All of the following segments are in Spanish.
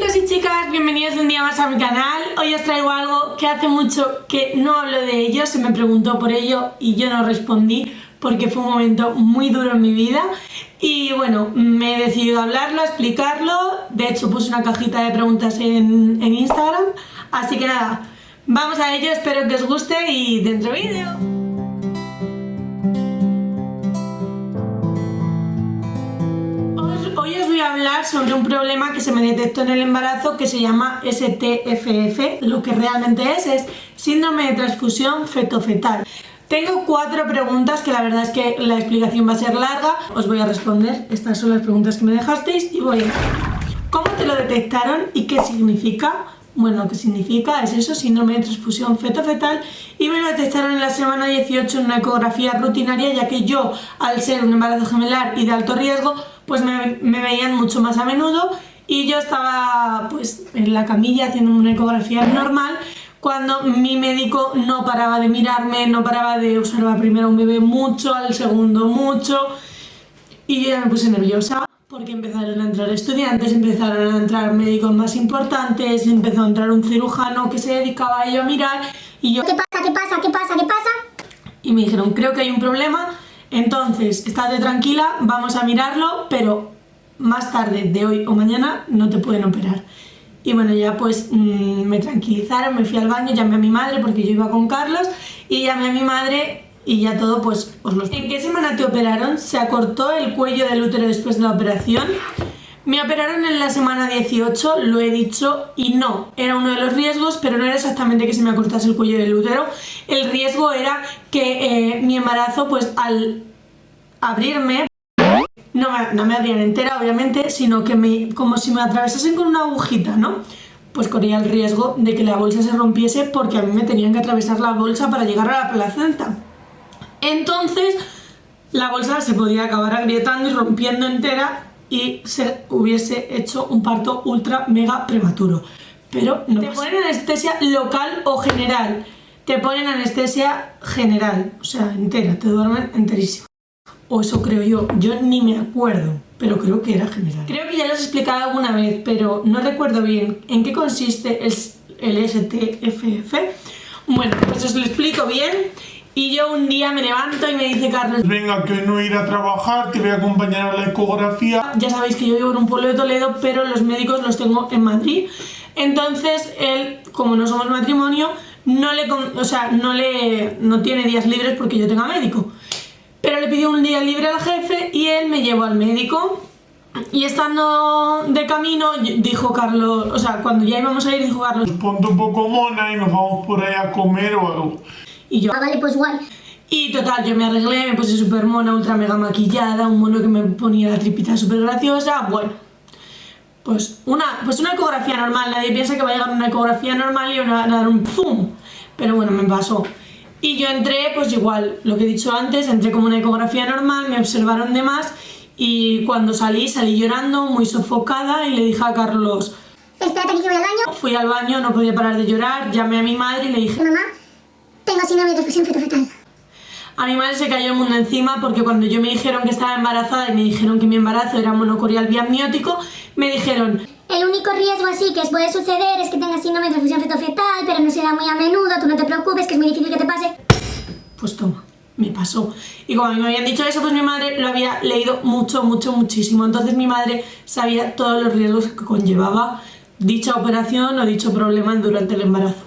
chicos y chicas, bienvenidos un día más a mi canal. Hoy os traigo algo que hace mucho que no hablo de ello, se me preguntó por ello y yo no respondí porque fue un momento muy duro en mi vida. Y bueno, me he decidido hablarlo, explicarlo. De hecho puse una cajita de preguntas en Instagram. Así que nada, vamos a ello, espero que os guste y dentro vídeo. Hoy os voy a hablar sobre un problema que se me detectó en el embarazo que se llama STFF. Lo que realmente es síndrome de transfusión feto-fetal. Tengo 4 preguntas que la verdad es que la explicación va a ser larga. Os voy a responder, estas son las preguntas que me dejasteis y voy a... ¿Cómo te lo detectaron y qué significa? Bueno, lo que significa es eso, síndrome de transfusión feto-fetal, y me lo detectaron en la semana 18 en una ecografía rutinaria, ya que yo, al ser un embarazo gemelar y de alto riesgo, pues me veían mucho más a menudo y yo estaba pues en la camilla haciendo una ecografía normal cuando mi médico no paraba de mirarme, no paraba de observar primero a un bebé mucho, al segundo mucho, y yo ya me puse nerviosa. Porque empezaron a entrar estudiantes, empezaron a entrar médicos más importantes, empezó a entrar un cirujano que se dedicaba a ello a mirar y yo... ¿Qué pasa? ¿Qué pasa? ¿Qué pasa? ¿Qué pasa? Y me dijeron, creo que hay un problema, entonces estate tranquila, vamos a mirarlo, pero más tarde de hoy o mañana no te pueden operar. Y bueno, ya pues me tranquilizaron, me fui al baño, llamé a mi madre porque yo iba con Carlos y llamé a mi madre. Y ya todo, pues os lo explico. ¿En qué semana te operaron? ¿Se acortó el cuello del útero después de la operación? Me operaron en la semana 18, lo he dicho, y no, era uno de los riesgos, pero no era exactamente que se me acortase el cuello del útero. El riesgo era que mi embarazo, pues al abrirme, no me abrían entera, obviamente, sino que como si me atravesasen con una agujita, ¿no? Pues corría el riesgo de que la bolsa se rompiese porque a mí me tenían que atravesar la bolsa para llegar a la placenta. Entonces la bolsa se podía acabar agrietando y rompiendo entera y se hubiese hecho un parto ultra mega prematuro. Pero no. Te ponen anestesia local o general. Te ponen anestesia general, o sea, entera, te duermen enterísimo. O eso creo yo ni me acuerdo, pero creo que era general. Creo que ya lo he explicado alguna vez, pero no recuerdo bien en qué consiste el STFF. Bueno, pues os lo explico bien. Y yo un día me levanto y me dice Carlos, venga, que hoy no ir a trabajar, te voy a acompañar a la ecografía. Ya sabéis que yo vivo en un pueblo de Toledo, pero los médicos los tengo en Madrid. Entonces él, como no somos matrimonio, no tiene días libres porque yo tenga médico. Pero le pidió un día libre al jefe y él me llevó al médico. Y estando de camino, dijo Carlos, o sea, cuando ya íbamos a ir, dijo Carlos, ponte un poco mona y nos vamos por ahí a comer o algo. Y yo, vale, pues guay. Y total, yo me arreglé, me puse súper mona, ultra mega maquillada, un mono que me ponía la tripita súper graciosa. Bueno, pues una ecografía normal. Nadie piensa que va a llegar una ecografía normal y van a dar un ¡pum! Pero bueno, me pasó. Y yo entré, pues igual, lo que he dicho antes, entré como una ecografía normal, me observaron de más y cuando salí llorando, muy sofocada, y le dije a Carlos, espérate que voy al baño. Fui al baño, no podía parar de llorar, llamé a mi madre y le dije, mamá, tengo síndrome de transfusión feto-fetal. A mi madre se cayó el mundo encima porque cuando yo me dijeron que estaba embarazada y me dijeron que mi embarazo era monocorial biamniótico, me dijeron, el único riesgo así que puede suceder es que tengas síndrome de transfusión feto-fetal, pero no se da muy a menudo, tú no te preocupes, que es muy difícil que te pase. Pues toma, me pasó. Y como a mí me habían dicho eso, pues mi madre lo había leído muchísimo. Entonces mi madre sabía todos los riesgos que conllevaba dicha operación o dicho problema durante el embarazo.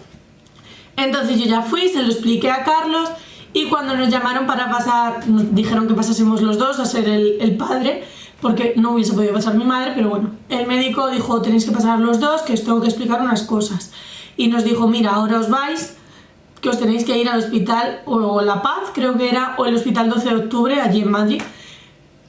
Entonces yo ya fui, se lo expliqué a Carlos y cuando nos llamaron para pasar, nos dijeron que pasásemos los dos a ser el padre, porque no hubiese podido pasar mi madre, pero bueno, el médico dijo, tenéis que pasar los dos, que os tengo que explicar unas cosas. Y nos dijo, mira, ahora os vais, que os tenéis que ir al hospital, o La Paz, creo que era, o el hospital 12 de octubre, allí en Madrid.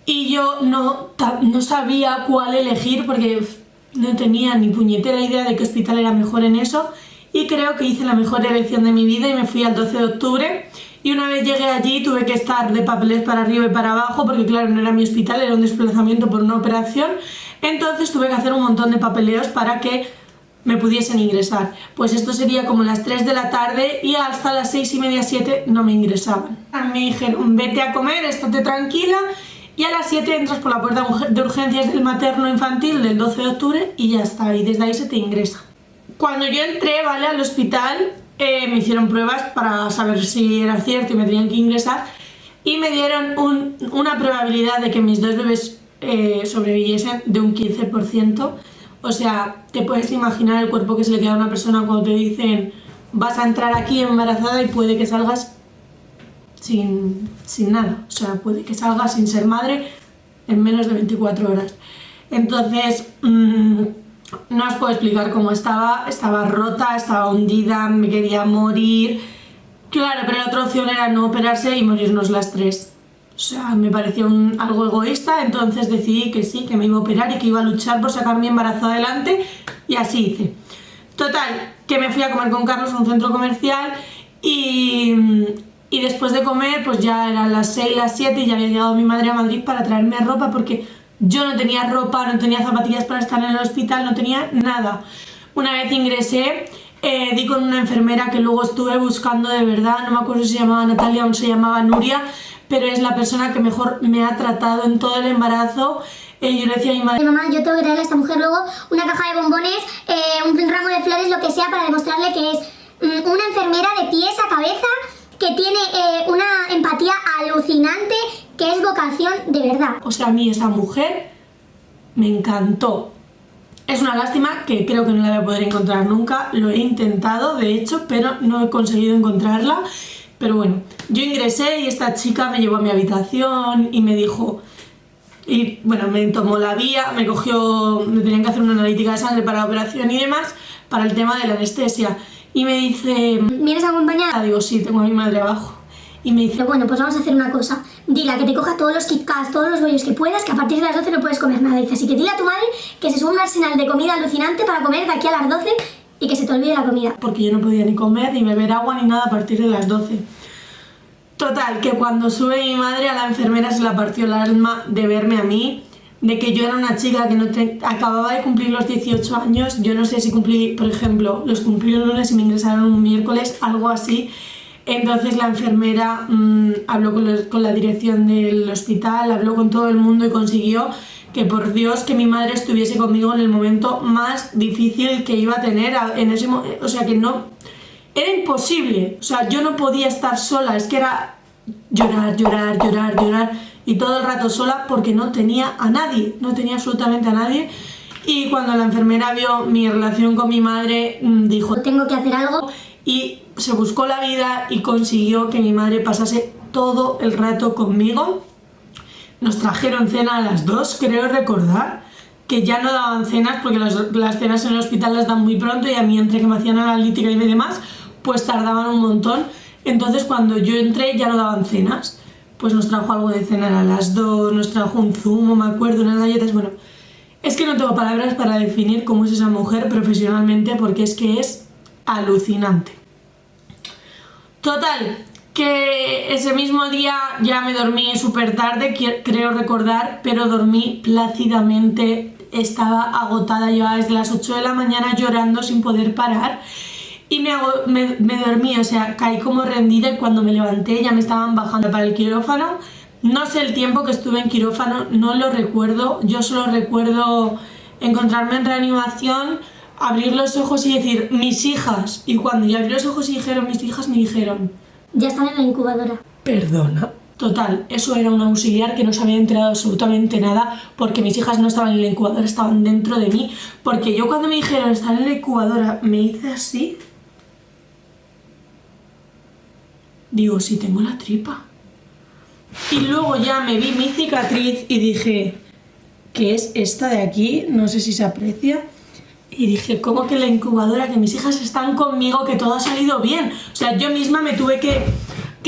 Y yo no sabía cuál elegir, porque no tenía ni puñetera idea de qué hospital era mejor en eso. Y creo que hice la mejor elección de mi vida y me fui al 12 de octubre. Y una vez llegué allí tuve que estar de papeles para arriba y para abajo porque claro, no era mi hospital, era un desplazamiento por una operación. Entonces tuve que hacer un montón de papeleos para que me pudiesen ingresar. Pues esto sería como las 3 de la tarde y hasta las 6:30, 7 no me ingresaban. A mí me dijeron, vete a comer, estate tranquila y a las 7 entras por la puerta de urgencias del materno infantil del 12 de octubre y ya está, y desde ahí se te ingresa. Cuando yo entré, ¿vale?, al hospital, me hicieron pruebas para saber si era cierto y me tenían que ingresar, y me dieron una probabilidad de que mis 2 bebés sobreviviesen de un 15%. O sea, te puedes imaginar el cuerpo que se le queda a una persona cuando te dicen vas a entrar aquí embarazada y puede que salgas sin nada. O sea, puede que salgas sin ser madre en menos de 24 horas. Entonces, no os puedo explicar cómo estaba rota, estaba hundida, me quería morir. Claro, pero la otra opción era no operarse y morirnos las 3. O sea, me pareció algo egoísta, entonces decidí que sí, que me iba a operar y que iba a luchar por sacar mi embarazo adelante, y así hice. Total, que me fui a comer con Carlos a un centro comercial y después de comer, pues ya eran las 6, las 7 y ya había llegado mi madre a Madrid para traerme ropa porque yo no tenía ropa, no tenía zapatillas para estar en el hospital, no tenía nada. Una vez ingresé, di con una enfermera que luego estuve buscando de verdad, no me acuerdo si se llamaba Natalia o se llamaba Nuria, pero es la persona que mejor me ha tratado en todo el embarazo. Yo le decía a mi madre: mamá, yo tengo que traerle a esta mujer luego una caja de bombones, un ramo de flores, lo que sea, para demostrarle que es una enfermera de pies a cabeza, que tiene una empatía alucinante, que es vocación de verdad. O sea, a mí esa mujer me encantó. Es una lástima que creo que no la voy a poder encontrar nunca. Lo he intentado, de hecho, pero no he conseguido encontrarla. Pero bueno, yo ingresé y esta chica me llevó a mi habitación y me dijo... Y bueno, me tomó la vía, me cogió... Me tenían que hacer una analítica de sangre para la operación y demás, para el tema de la anestesia. Y me dice... ¿Vienes acompañada? Digo, sí, tengo a mi madre abajo. Y me dice... Bueno, pues vamos a hacer una cosa. Dile a que te coja todos los Kit Kats, todos los bollos que puedas, que a partir de las 12 no puedes comer nada. Dice, así que dile a tu madre que se suba un arsenal de comida alucinante para comer de aquí a las 12 y que se te olvide la comida. Porque yo no podía ni comer, ni beber agua, ni nada a partir de las 12. Total, que cuando sube mi madre, a la enfermera se le partió el alma de verme a mí, de que yo era una chica que no acababa de cumplir los 18 años. Yo no sé si cumplí, por ejemplo, los cumplí el lunes y me ingresaron un miércoles, algo así. Entonces la enfermera habló con la dirección del hospital, habló con todo el mundo y consiguió que, por Dios, que mi madre estuviese conmigo en el momento más difícil que iba a tener en ese momento. O sea, que no... Era imposible. O sea, yo no podía estar sola. Es que era llorar, llorar, llorar, llorar. Y todo el rato sola porque no tenía a nadie. No tenía absolutamente a nadie. Y cuando la enfermera vio mi relación con mi madre, dijo... Tengo que hacer algo. Y se buscó la vida y consiguió que mi madre pasase todo el rato conmigo. Nos trajeron cena a las 2, creo recordar, que ya no daban cenas porque las cenas en el hospital las dan muy pronto y a mí, entre que me hacían analítica y demás, pues tardaban un montón. Entonces cuando yo entré ya no daban cenas. Pues nos trajo algo de cenar a las 2, nos trajo un zumo, me acuerdo, unas galletas. Bueno, es que no tengo palabras para definir cómo es esa mujer profesionalmente, porque es que es alucinante. Total, que ese mismo día ya me dormí súper tarde, creo recordar, pero dormí plácidamente. Estaba agotada, llevaba desde las 8 de la mañana llorando sin poder parar y me dormí, o sea, caí como rendida, y cuando me levanté ya me estaban bajando para el quirófano. No sé el tiempo que estuve en quirófano, no lo recuerdo. Yo solo recuerdo encontrarme en reanimación, abrir los ojos y decir mis hijas, y cuando yo abrí los ojos y dijeron mis hijas, me dijeron ya están en la incubadora. Perdona. Total, eso era un auxiliar que no se había enterado absolutamente nada, porque mis hijas no estaban en la incubadora, estaban dentro de mí. Porque yo, cuando me dijeron están en la incubadora, me hice así. Digo, sí, tengo la tripa. Y luego ya me vi mi cicatriz y dije, ¿qué es esta de aquí? No sé si se aprecia. Y dije, ¿cómo que la incubadora? Que mis hijas están conmigo, que todo ha salido bien. O sea, yo misma me tuve que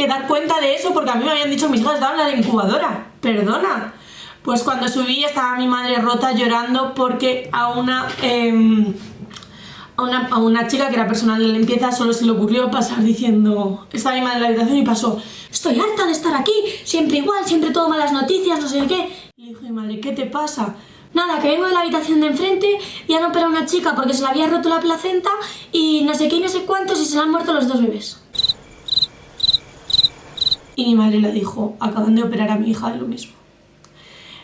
dar cuenta de eso, porque a mí me habían dicho que mis hijas estaban en la incubadora. Perdona. Pues cuando subí estaba mi madre rota llorando porque a una chica que era personal de limpieza solo se le ocurrió pasar diciendo... Estaba mi madre en la habitación y pasó, estoy harta de estar aquí, siempre igual, siempre todo malas noticias, no sé qué. Y le dijo mi madre, ¿qué te pasa? Nada, que vengo de la habitación de enfrente y han operado a una chica porque se le había roto la placenta y no sé qué y no sé cuántos, y se le han muerto los 2 bebés. Y mi madre le dijo, acaban de operar a mi hija de lo mismo.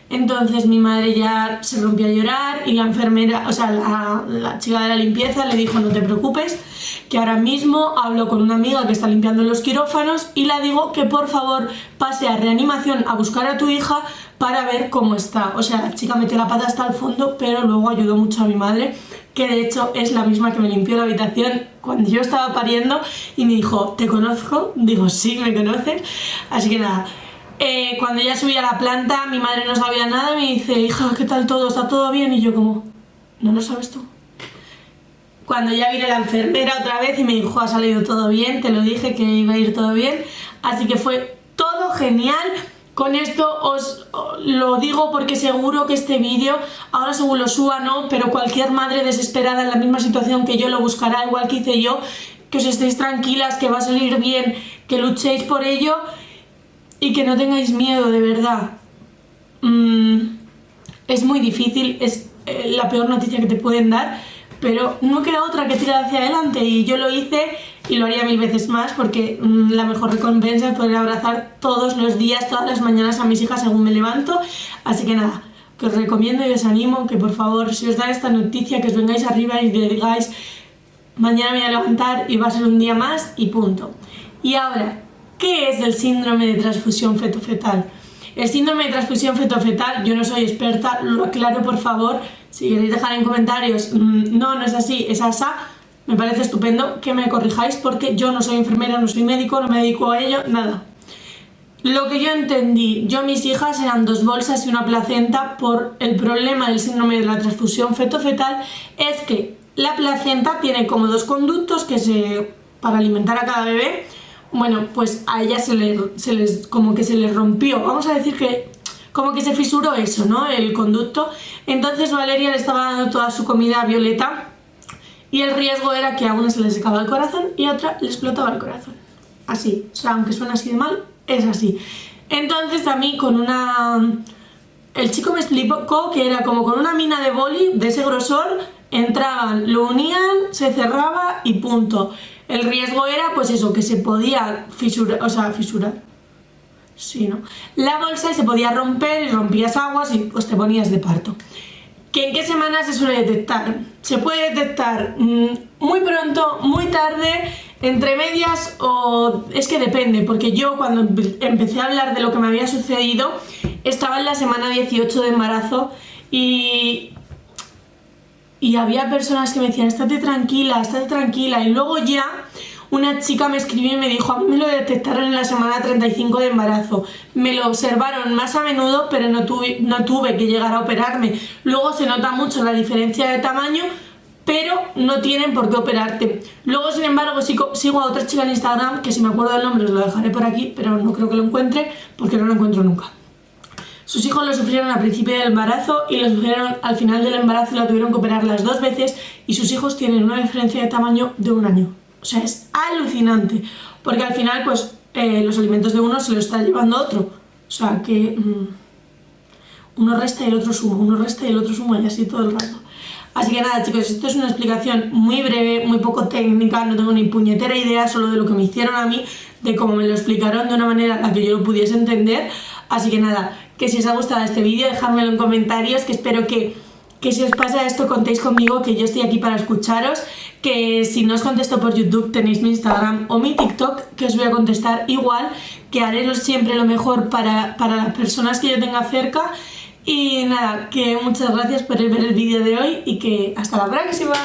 Entonces mi madre ya se rompió a llorar y la enfermera, o sea, la chica de la limpieza le dijo: no te preocupes, que ahora mismo hablo con una amiga que está limpiando los quirófanos y la digo que por favor pase a reanimación a buscar a tu hija para ver cómo está. O sea, la chica metió la pata hasta el fondo, pero luego ayudó mucho a mi madre, que de hecho es la misma que me limpió la habitación cuando yo estaba pariendo y me dijo: ¿te conozco? Digo: sí, me conoces. Así que nada. Cuando ya subí a la planta, mi madre no sabía nada y me dice: hija, ¿qué tal todo? ¿Está todo bien? Y yo como: ¿no lo sabes tú? Cuando ya vine la enfermera otra vez y me dijo: ha salido todo bien, te lo dije que iba a ir todo bien. Así que fue todo genial. Con esto os lo digo porque seguro que este vídeo, ahora según lo suba no, pero cualquier madre desesperada en la misma situación que yo lo buscará, igual que hice yo, que os estéis tranquilas, que va a salir bien, que luchéis por ello y que no tengáis miedo, de verdad. Es muy difícil, es la peor noticia que te pueden dar, pero no queda otra que tirar hacia adelante, y yo lo hice y lo haría 1000 veces más, porque la mejor recompensa es poder abrazar todos los días, todas las mañanas a mis hijas según me levanto. Así que nada, que os recomiendo y os animo que por favor, si os da esta noticia, que os vengáis arriba y le digáis: mañana me voy a levantar y va a ser un día más y punto. Y ahora, ¿qué es el síndrome de transfusión feto-fetal? El síndrome de transfusión feto-fetal, yo no soy experta, lo aclaro por favor. Si queréis dejar en comentarios: no es así, es asá, me parece estupendo que me corrijáis, porque yo no soy enfermera, no soy médico, no me dedico a ello, nada. Lo que yo entendí, mis hijas eran 2 bolsas y una placenta. Por el problema del síndrome de la transfusión feto-fetal es que la placenta tiene como 2 conductos para alimentar a cada bebé. Bueno, pues a ella como que se les rompió, vamos a decir que como que se fisuró eso, ¿no? El conducto. Entonces Valeria le estaba dando toda su comida a Violeta y el riesgo era que a una se le secaba el corazón y a otra le explotaba el corazón. Así, o sea, aunque suena así de mal, es así. Entonces a mí el chico me explicó que era como con una mina de boli de ese grosor, entraban, lo unían, se cerraba y punto. El riesgo era pues eso, que se podía fisurar. Sí, ¿no? La bolsa se podía romper y rompías aguas y pues te ponías de parto. ¿En qué semanas se suele detectar? Se puede detectar muy pronto, muy tarde, entre medias, o es que depende, porque yo cuando empecé a hablar de lo que me había sucedido estaba en la semana 18 de embarazo y había personas que me decían: estate tranquila, y luego ya una chica me escribió y me dijo: a mí me lo detectaron en la semana 35 de embarazo, me lo observaron más a menudo, pero no tuve que llegar a operarme. Luego se nota mucho la diferencia de tamaño, pero no tienen por qué operarte. Luego, sin embargo, sigo a otra chica en Instagram, que si me acuerdo del nombre os lo dejaré por aquí, pero no creo que lo encuentre, porque no lo encuentro nunca. Sus hijos lo sufrieron al principio del embarazo y lo sufrieron al final del embarazo y la tuvieron que operar las 2 veces, y sus hijos tienen una diferencia de tamaño de 1 año. O sea, es alucinante, porque al final pues los alimentos de uno se los está llevando otro. O sea que uno resta y el otro suma, uno resta y el otro suma, y así todo el rato. Así que nada, chicos, esto es una explicación muy breve, muy poco técnica, no tengo ni puñetera idea, solo de lo que me hicieron a mí, de cómo me lo explicaron de una manera en la que yo lo pudiese entender. Así que nada, que si os ha gustado este vídeo, dejadmelo en comentarios, que espero que si os pasa esto contéis conmigo, que yo estoy aquí para escucharos, que si no os contesto por YouTube tenéis mi Instagram o mi TikTok, que os voy a contestar igual, que haré siempre lo mejor para las personas que yo tenga cerca. Y nada, que muchas gracias por ver el vídeo de hoy y que hasta la próxima.